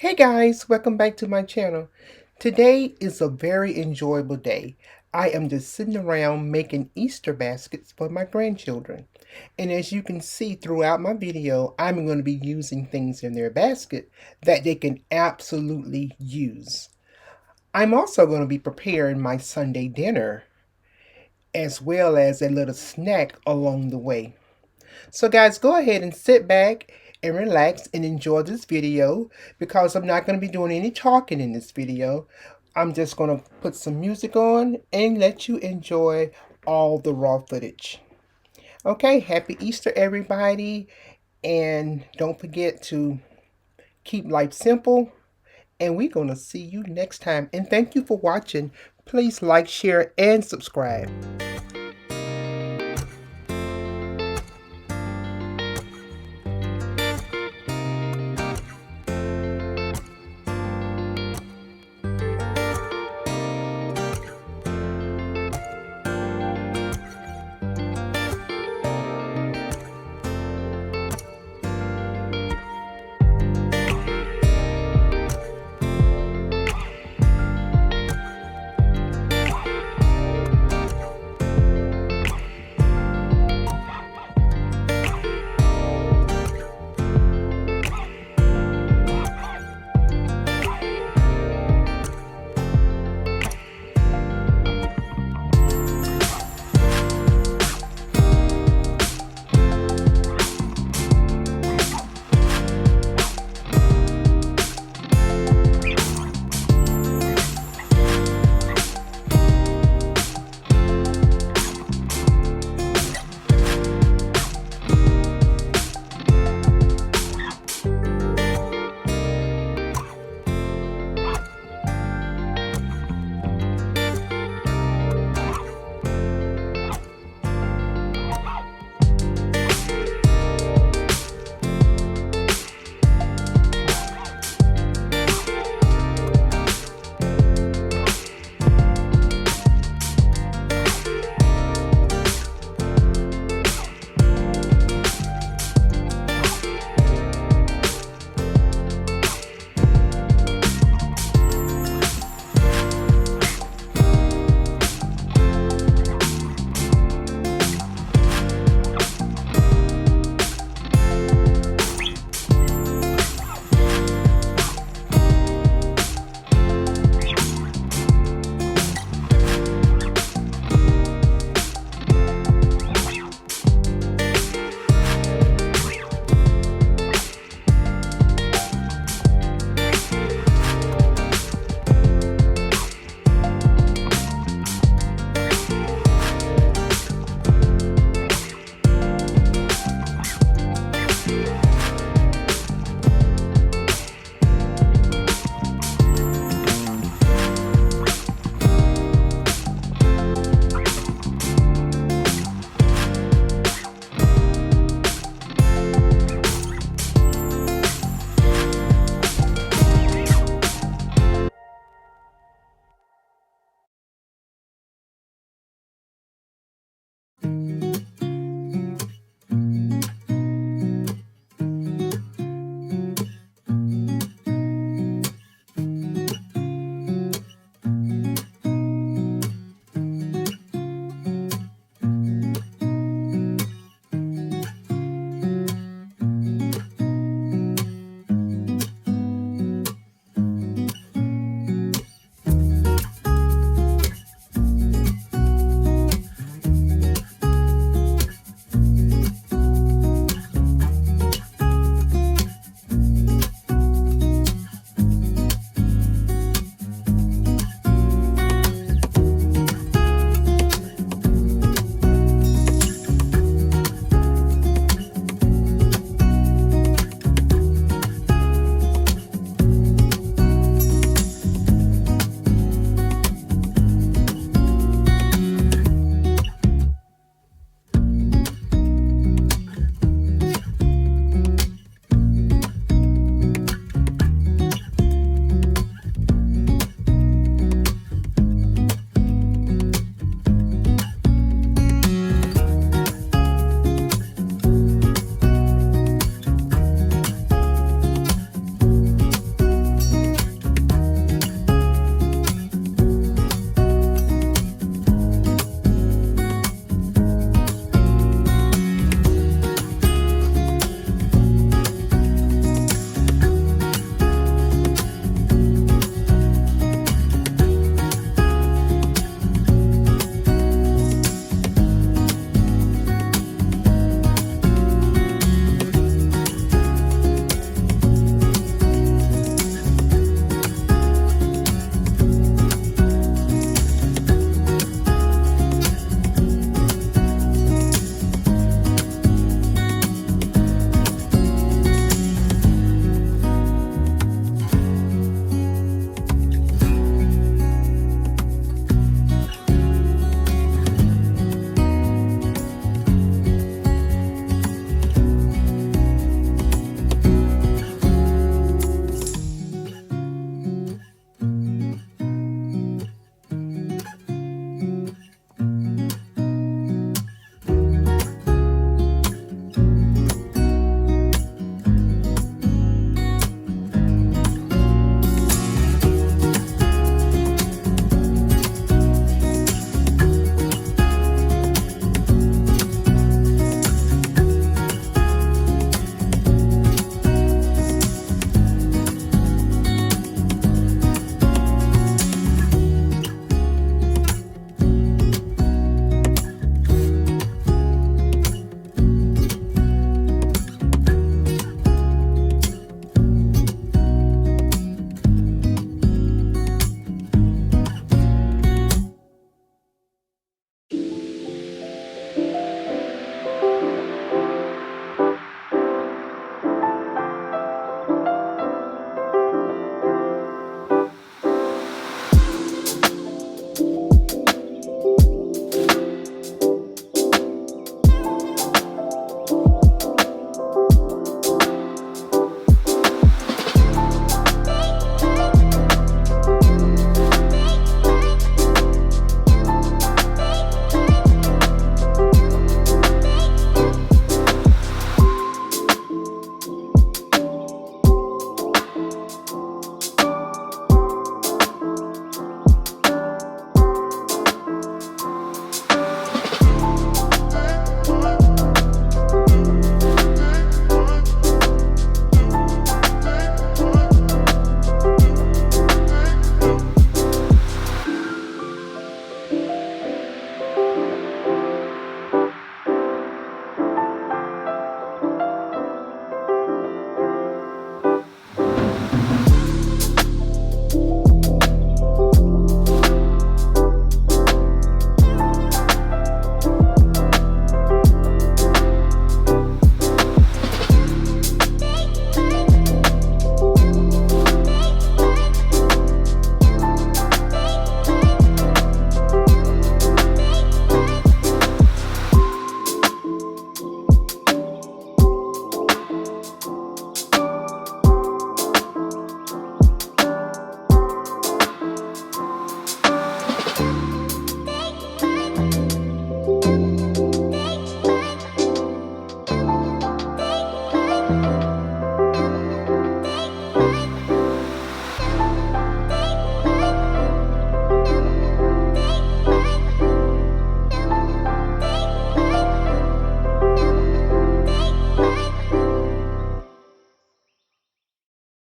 Hey guys, welcome back to my channel. Today is a very enjoyable day. I am just sitting around making Easter baskets for my grandchildren. And as you can see throughout my video, I'm going to be using things in their basket that they can absolutely use. I'm also going to be preparing my Sunday dinner as well as a little snack along the way. So guys, go ahead and sit back and relax and enjoy this video because I'm not going to be doing any talking in this video. I'm just going to put some music on and let you enjoy all the raw footage. Okay, happy Easter everybody, and don't forget to keep life simple, and we're going to see you next time. And thank you for watching. Please like, share, and subscribe.